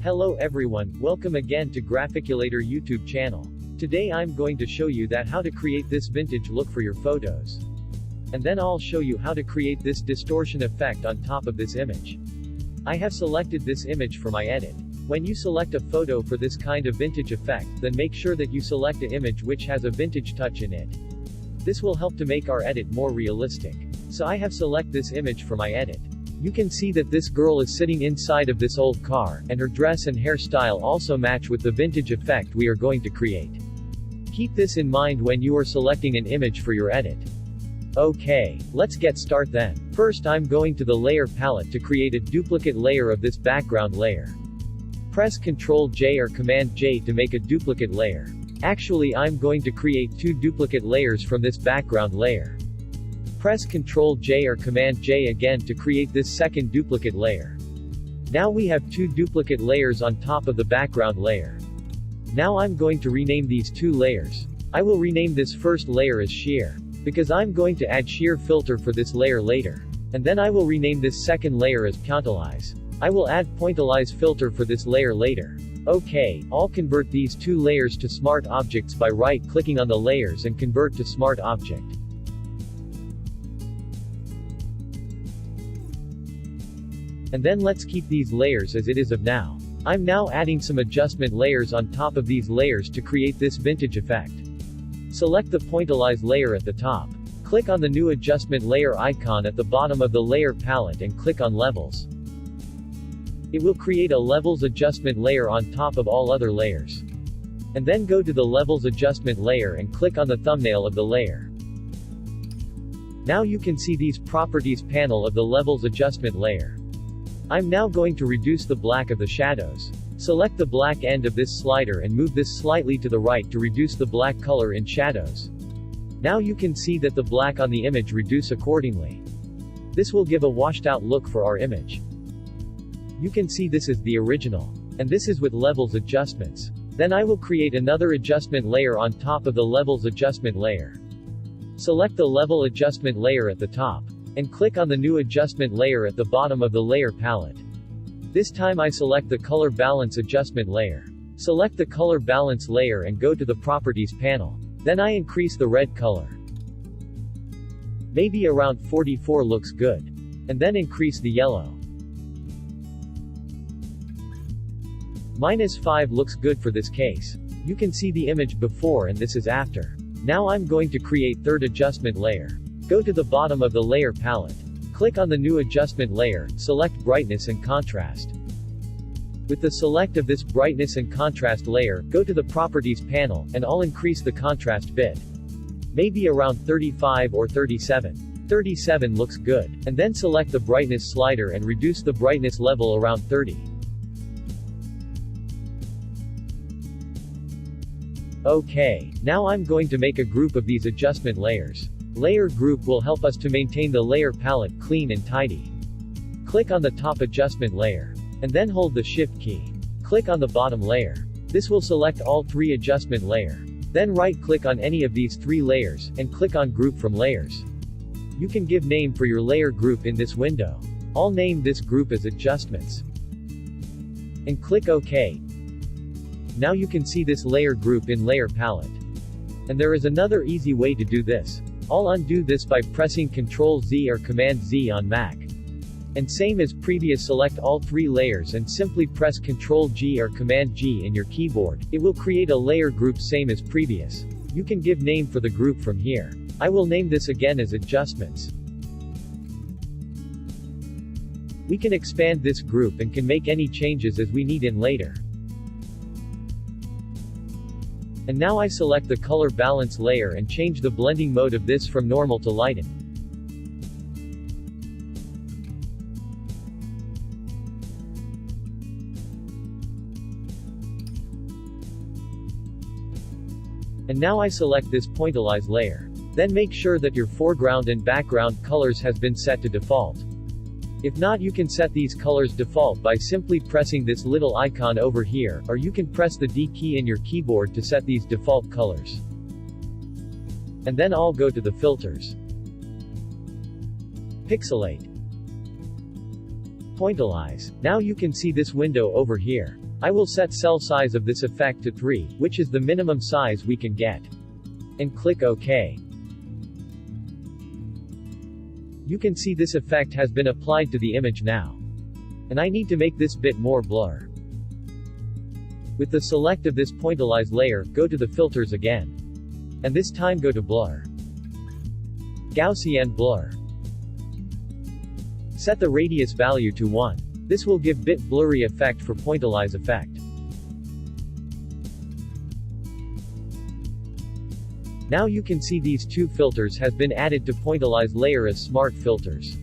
Hello everyone, welcome again to Graphiculator YouTube channel. Today I'm going to show you how to create this vintage look for your photos. And then I'll show you how to create this distortion effect on top of this image. I have selected this image for my edit. When you select a photo for this kind of vintage effect, then make sure that you select an image which has a vintage touch in it. This will help to make our edit more realistic. So I have select this image for my edit. You can see that this girl is sitting inside of this old car, and her dress and hairstyle also match with the vintage effect we are going to create. Keep this in mind when you are selecting an image for your edit. Okay, let's get started then. First I'm going to the layer palette to create a duplicate layer of this background layer. Press Ctrl J or Command J to make a duplicate layer. Actually I'm going to create two duplicate layers from this background layer. Press Ctrl J or Command J again to create this second duplicate layer. Now we have two duplicate layers on top of the background layer. Now I'm going to rename these two layers. I will rename this first layer as Shear, because I'm going to add Shear filter for this layer later. And then I will rename this second layer as Pointillize. I will add Pointillize filter for this layer later. Okay, I'll convert these two layers to smart objects by right-clicking on the layers and convert to smart object. And then let's keep these layers as it is of now. I'm now adding some adjustment layers on top of these layers to create this vintage effect. Select the Pointillize layer at the top. Click on the new adjustment layer icon at the bottom of the layer palette and click on Levels. It will create a Levels adjustment layer on top of all other layers. And then go to the Levels adjustment layer and click on the thumbnail of the layer. Now you can see these properties panel of the Levels adjustment layer. I'm now going to reduce the black of the shadows. Select the black end of this slider and move this slightly to the right to reduce the black color in shadows. Now you can see that the black on the image reduce accordingly. This will give a washed out look for our image. You can see this is the original. And this is with levels adjustments. Then I will create another adjustment layer on top of the levels adjustment layer. Select the level adjustment layer at the top. And click on the new adjustment layer at the bottom of the layer palette. This time I select the color balance adjustment layer. Select the color balance layer and go to the properties panel. Then I increase the red color. Maybe around 44 looks good. And then increase the yellow. -5 looks good for this case. You can see the image before and this is after. Now I'm going to create third adjustment layer. Go to the bottom of the layer palette. Click on the new adjustment layer, select brightness and contrast. With the select of this brightness and contrast layer, go to the properties panel, and I'll increase the contrast bit. Maybe around 35 or 37. 37 looks good. And then select the brightness slider and reduce the brightness level around 30. Okay, now I'm going to make a group of these adjustment layers. Layer group will help us to maintain the layer palette clean and tidy. Click on the top adjustment layer. And then hold the Shift key. Click on the bottom layer. This will select all three adjustment layer. Then right-click on any of these three layers, and click on Group from Layers. You can give name for your layer group in this window. I'll name this group as Adjustments. And click OK. Now you can see this layer group in Layer Palette. And there is another easy way to do this. I'll undo this by pressing Ctrl Z or Command Z on Mac. And same as previous, select all three layers and simply press Ctrl G or Command G in your keyboard. It will create a layer group same as previous. You can give name for the group from here. I will name this again as Adjustments. We can expand this group and can make any changes as we need in later. And now I select the color balance layer and change the blending mode of this from normal to lighten. And now I select this Pointillize layer. Then make sure that your foreground and background colors has been set to default. If not, you can set these colors default by simply pressing this little icon over here, or you can press the D key in your keyboard to set these default colors. And then I'll go to the filters. Pixelate. Pointillize. Now you can see this window over here. I will set cell size of this effect to 3, which is the minimum size we can get. And click OK. You can see this effect has been applied to the image now. And I need to make this bit more blur. With the select of this Pointillize layer, go to the filters again. And this time go to blur. Gaussian blur. Set the radius value to 1. This will give bit blurry effect for Pointillize effect. Now you can see these two filters has been added to Pointillize layer as smart filters.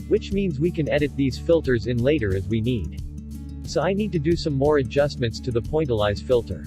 Which means we can edit these filters in later as we need. So I need to do some more adjustments to the Pointillize filter.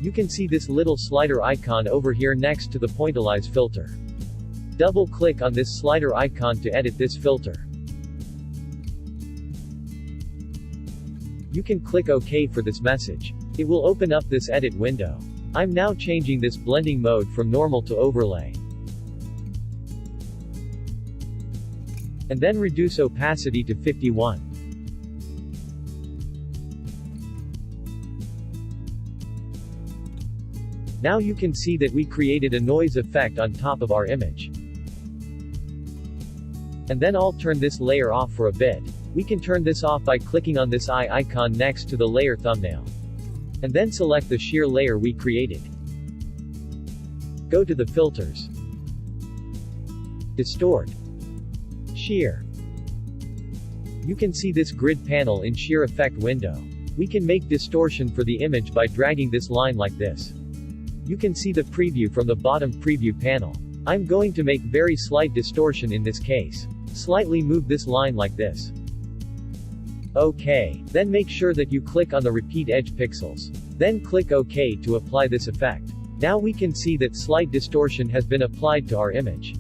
You can see this little slider icon over here next to the Pointillize filter. Double click on this slider icon to edit this filter. You can click OK for this message. It will open up this edit window. I'm now changing this blending mode from normal to overlay. And then reduce opacity to 51. Now you can see that we created a noise effect on top of our image. And then I'll turn this layer off for a bit. We can turn this off by clicking on this eye icon next to the layer thumbnail. And then select the shear layer we created. Go to the filters. Distort. Shear. You can see this grid panel in Shear Effect window. We can make distortion for the image by dragging this line like this. You can see the preview from the bottom preview panel. I'm going to make very slight distortion in this case. Slightly move this line like this. OK. Then make sure that you click on the repeat edge pixels. Then click OK to apply this effect. Now we can see that slight distortion has been applied to our image.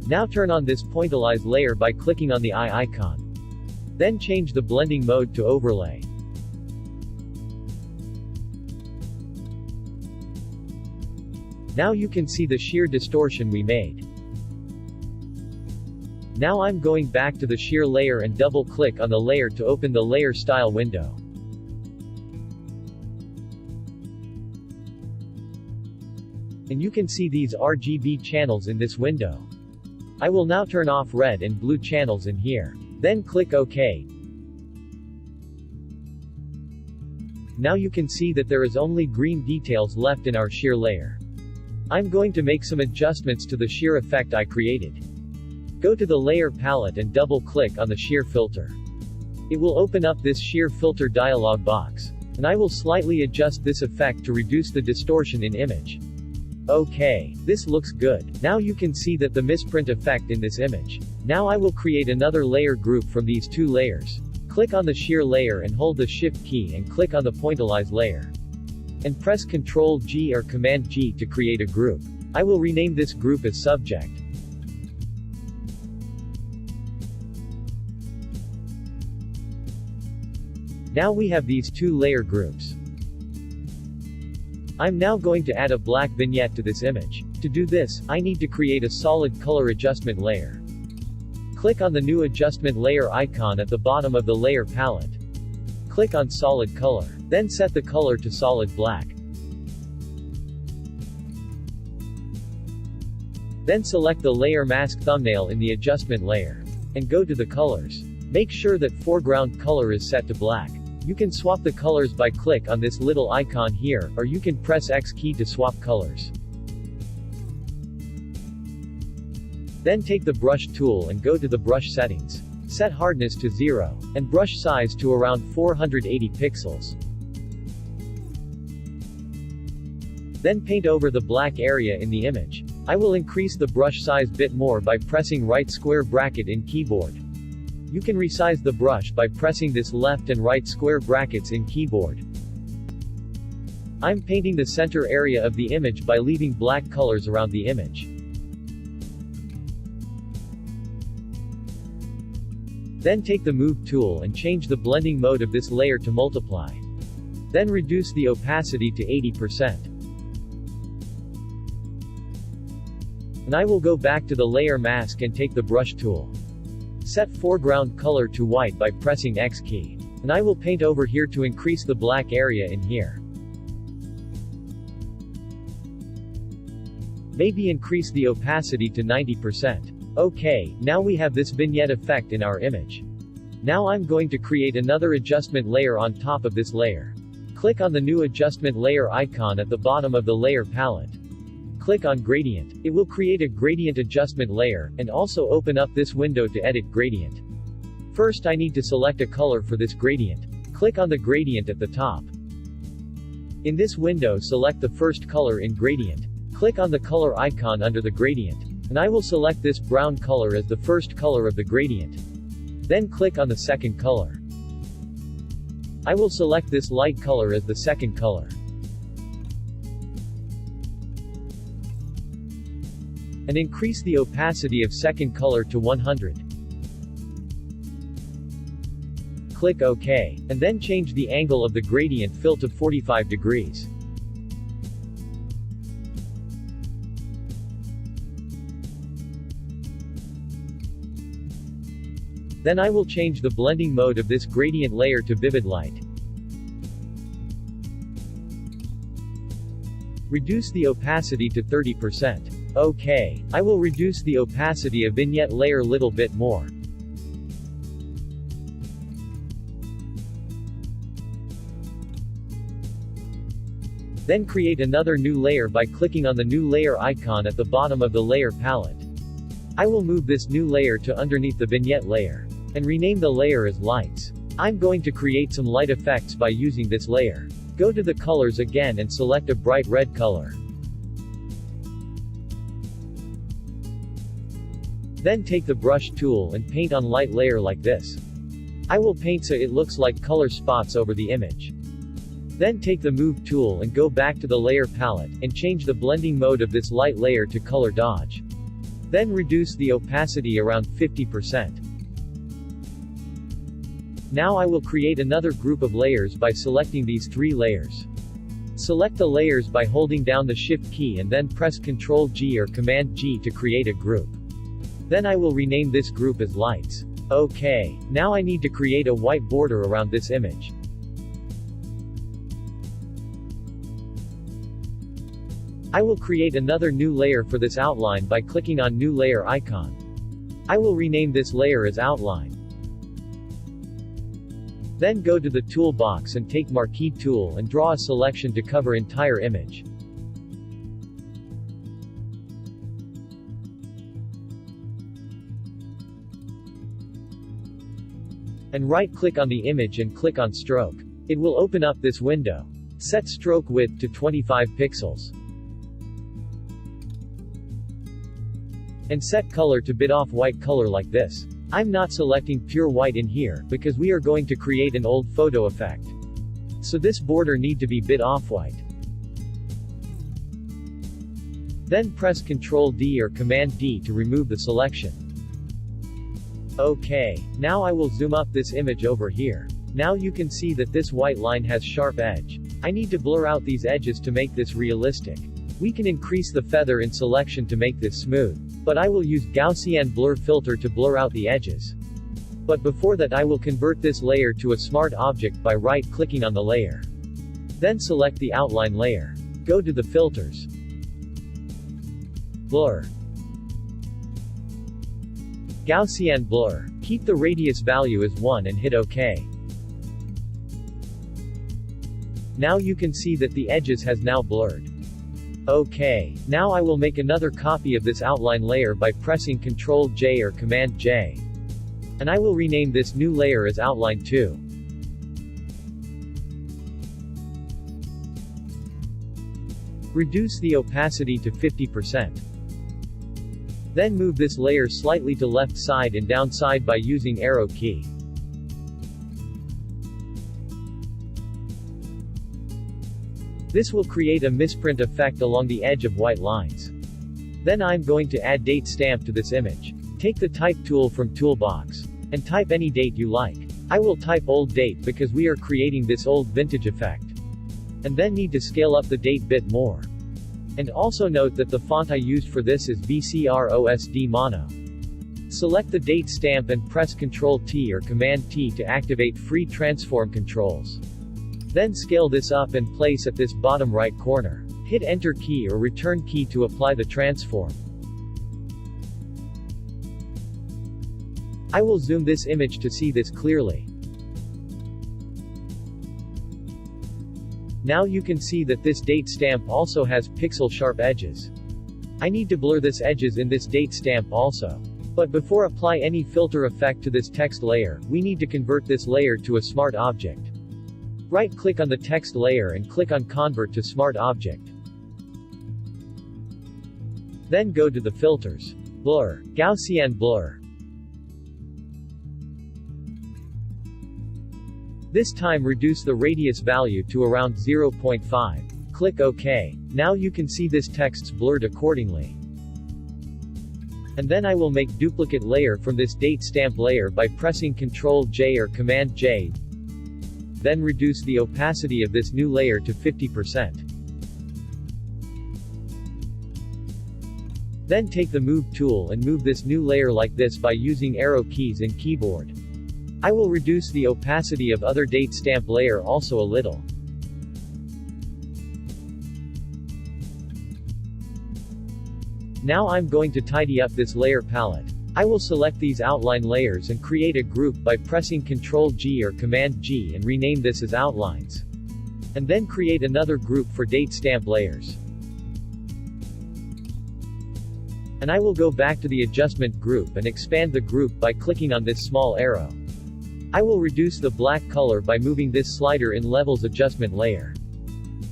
Now turn on this Pointillize layer by clicking on the eye icon. Then change the blending mode to overlay. Now you can see the shear distortion we made. Now I'm going back to the shear layer and double click on the layer to open the layer style window. And you can see these RGB channels in this window. I will now turn off red and blue channels in here. Then click OK. Now you can see that there is only green details left in our shear layer. I'm going to make some adjustments to the shear effect I created. Go to the layer palette and double click on the shear filter. It will open up this shear filter dialog box. And I will slightly adjust this effect to reduce the distortion in image. OK. This looks good. Now you can see that the misprint effect in this image. Now I will create another layer group from these two layers. Click on the shear layer and hold the Shift key and click on the Pointillize layer. And press Ctrl G or Command G to create a group. I will rename this group as Subject. Now we have these two layer groups. I'm now going to add a black vignette to this image. To do this, I need to create a solid color adjustment layer. Click on the new adjustment layer icon at the bottom of the layer palette. Click on solid color. Then set the color to solid black. Then select the layer mask thumbnail in the adjustment layer. And go to the colors. Make sure that foreground color is set to black. You can swap the colors by click on this little icon here, or you can press X key to swap colors. Then take the brush tool and go to the brush settings. Set hardness to 0, and brush size to around 480 pixels. Then paint over the black area in the image. I will increase the brush size bit more by pressing right square bracket in keyboard. You can resize the brush by pressing this left and right square brackets in keyboard. I'm painting the center area of the image by leaving black colors around the image. Then take the Move tool and change the blending mode of this layer to multiply. Then reduce the opacity to 80%. And I will go back to the layer mask and take the brush tool. Set foreground color to white by pressing X key. And I will paint over here to increase the black area in here. Maybe increase the opacity to 90%. Okay, now we have this vignette effect in our image. Now I'm going to create another adjustment layer on top of this layer. Click on the new adjustment layer icon at the bottom of the layer palette. Click on gradient. It will create a gradient adjustment layer, and also open up this window to edit gradient. First I need to select a color for this gradient. Click on the gradient at the top. In this window select the first color in gradient. Click on the color icon under the gradient. And I will select this brown color as the first color of the gradient. Then click on the second color. I will select this light color as the second color. And increase the opacity of second color to 100. Click OK, and then change the angle of the gradient fill to 45 degrees. Then I will change the blending mode of this gradient layer to vivid light. Reduce the opacity to 30%. OK, I will reduce the opacity of vignette layer little bit more. Then create another new layer by clicking on the new layer icon at the bottom of the layer palette. I will move this new layer to underneath the vignette layer. And rename the layer as lights. I'm going to create some light effects by using this layer. Go to the colors again and select a bright red color. Then take the brush tool and paint on light layer like this. I will paint so it looks like color spots over the image. Then take the move tool and go back to the layer palette, and change the blending mode of this light layer to color dodge. Then reduce the opacity around 50%. Now I will create another group of layers by selecting these three layers. Select the layers by holding down the Shift key and then press Ctrl G or Command G to create a group. Then I will rename this group as lights. OK, now I need to create a white border around this image. I will create another new layer for this outline by clicking on New Layer icon. I will rename this layer as Outline. Then go to the toolbox and take Marquee tool and draw a selection to cover entire image. And right-click on the image and click on Stroke. It will open up this window. Set stroke width to 25 pixels. And set color to bit off white color like this. I'm not selecting pure white in here, because we are going to create an old photo effect. So this border need to be bit off-white. Then press Ctrl D or Command D to remove the selection. OK, now I will zoom up this image over here. Now you can see that this white line has sharp edge. I need to blur out these edges to make this realistic. We can increase the feather in selection to make this smooth. But I will use Gaussian blur filter to blur out the edges. But before that I will convert this layer to a smart object by right-clicking on the layer. Then select the outline layer. Go to the filters. Blur. Gaussian blur. Keep the radius value as 1 and hit OK. Now you can see that the edges has now blurred. OK, now I will make another copy of this outline layer by pressing Ctrl J or Command J. And I will rename this new layer as Outline 2. Reduce the opacity to 50%. Then move this layer slightly to left side and down side by using arrow key. This will create a misprint effect along the edge of white lines. Then I'm going to add date stamp to this image. Take the type tool from toolbox. And type any date you like. I will type old date because we are creating this old vintage effect. And then need to scale up the date bit more. And also note that the font I used for this is BCROSD Mono. Select the date stamp and press Ctrl-T or Command-T to activate free transform controls. Then scale this up and place at this bottom right corner. Hit Enter key or Return key to apply the transform. I will zoom this image to see this clearly. Now you can see that this date stamp also has pixel sharp edges. I need to blur this edges in this date stamp also. But before apply any filter effect to this text layer, we need to convert this layer to a smart object. Right-click on the text layer and click on Convert to Smart Object. Then go to the Filters. Blur. Gaussian Blur. This time reduce the radius value to around 0.5. Click OK. Now you can see this text's blurred accordingly. And then I will make duplicate layer from this date stamp layer by pressing Ctrl-J or Command-J. Then reduce the opacity of this new layer to 50%. Then take the Move tool and move this new layer like this by using arrow keys in keyboard. I will reduce the opacity of other date stamp layer also a little. Now I'm going to tidy up this layer palette. I will select these outline layers and create a group by pressing Ctrl-G or Command-G and rename this as Outlines. And then create another group for date stamp layers. And I will go back to the adjustment group and expand the group by clicking on this small arrow. I will reduce the black color by moving this slider in Levels Adjustment layer.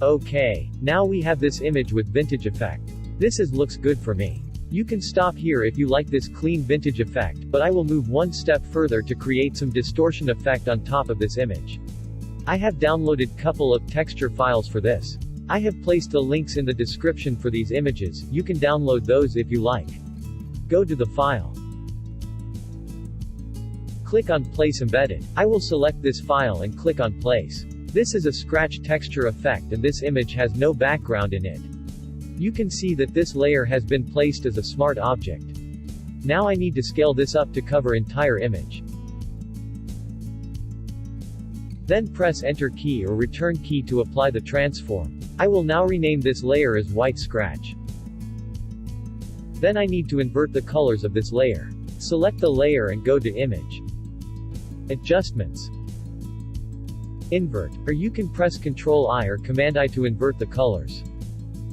Okay, now we have this image with vintage effect. This looks good for me. You can stop here if you like this clean vintage effect, but I will move one step further to create some distortion effect on top of this image. I have downloaded couple of texture files for this. I have placed the links in the description for these images, you can download those if you like. Go to the file. Click on Place Embedded. I will select this file and click on Place. This is a scratch texture effect and this image has no background in it. You can see that this layer has been placed as a smart object. Now I need to scale this up to cover entire image. Then press Enter key or Return key to apply the transform. I will now rename this layer as White Scratch. Then I need to invert the colors of this layer. Select the layer and go to Image. Adjustments. Invert, or you can press Ctrl-I or Command-I to invert the colors.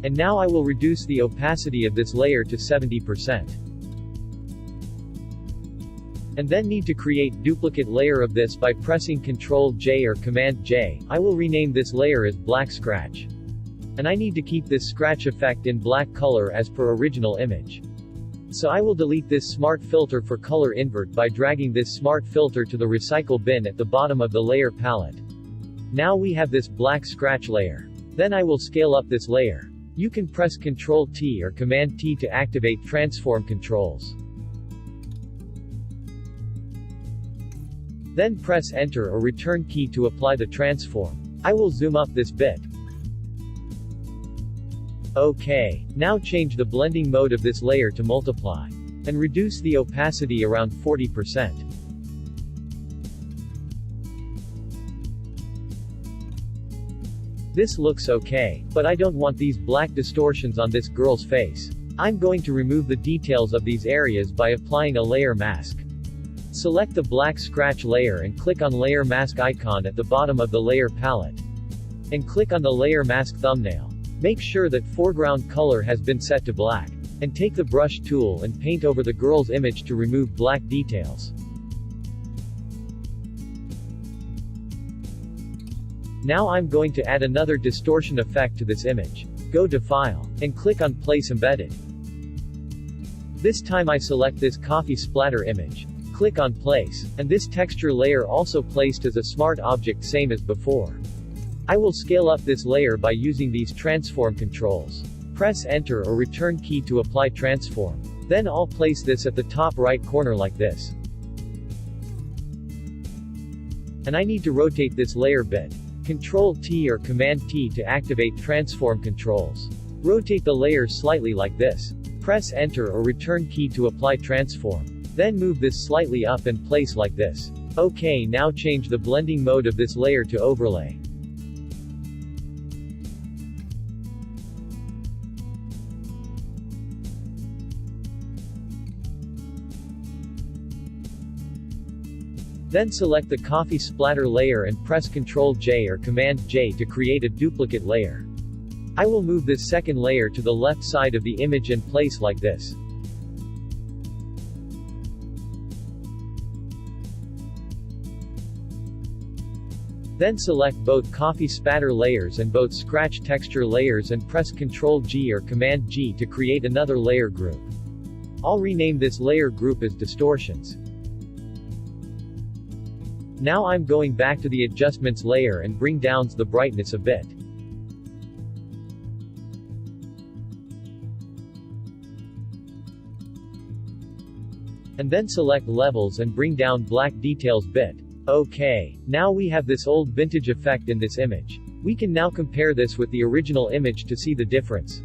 And now I will reduce the opacity of this layer to 70%. And then need to create duplicate layer of this by pressing Ctrl-J or Command-J. I will rename this layer as Black Scratch. And I need to keep this scratch effect in black color as per original image. So I will delete this smart filter for color invert by dragging this smart filter to the recycle bin at the bottom of the layer palette. Now we have this black scratch layer. Then I will scale up this layer. You can press Ctrl-T or Command-T to activate transform controls. Then press Enter or Return key to apply the transform. I will zoom up this bit. Okay, now change the blending mode of this layer to multiply. And reduce the opacity around 40%. This looks okay, but I don't want these black distortions on this girl's face. I'm going to remove the details of these areas by applying a layer mask. Select the black scratch layer and click on Layer Mask icon at the bottom of the layer palette. And click on the Layer Mask thumbnail. Make sure that foreground color has been set to black. And take the brush tool and paint over the girl's image to remove black details. Now I'm going to add another distortion effect to this image. Go to File, and click on Place Embedded. This time I select this coffee splatter image. Click on Place, and this texture layer also placed as a smart object same as before. I will scale up this layer by using these transform controls. Press Enter or Return key to apply transform. Then I'll place this at the top right corner like this. And I need to rotate this layer bit. Ctrl-T or Command-T to activate transform controls. Rotate the layer slightly like this. Press Enter or Return key to apply transform. Then move this slightly up and place like this. OK, now change the blending mode of this layer to overlay. Then select the coffee splatter layer and press Ctrl J or Command J to create a duplicate layer. I will move this second layer to the left side of the image and place like this. Then select both coffee spatter layers and both scratch texture layers and press Ctrl G or Command G to create another layer group. I'll rename this layer group as Distortions. Now I'm going back to the adjustments layer and bring down the brightness a bit. And then select levels and bring down black details bit. OK. Now we have this old vintage effect in this image. We can now compare this with the original image to see the difference.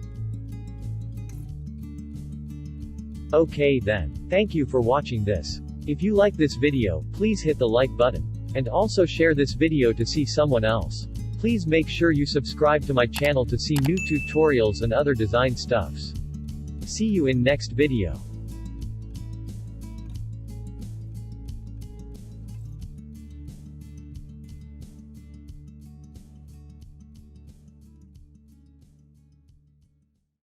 OK then. Thank you for watching this. If you like this video, please hit the like button. And also share this video to see someone else. Please make sure you subscribe to my channel to see new tutorials and other design stuffs. See you in next video.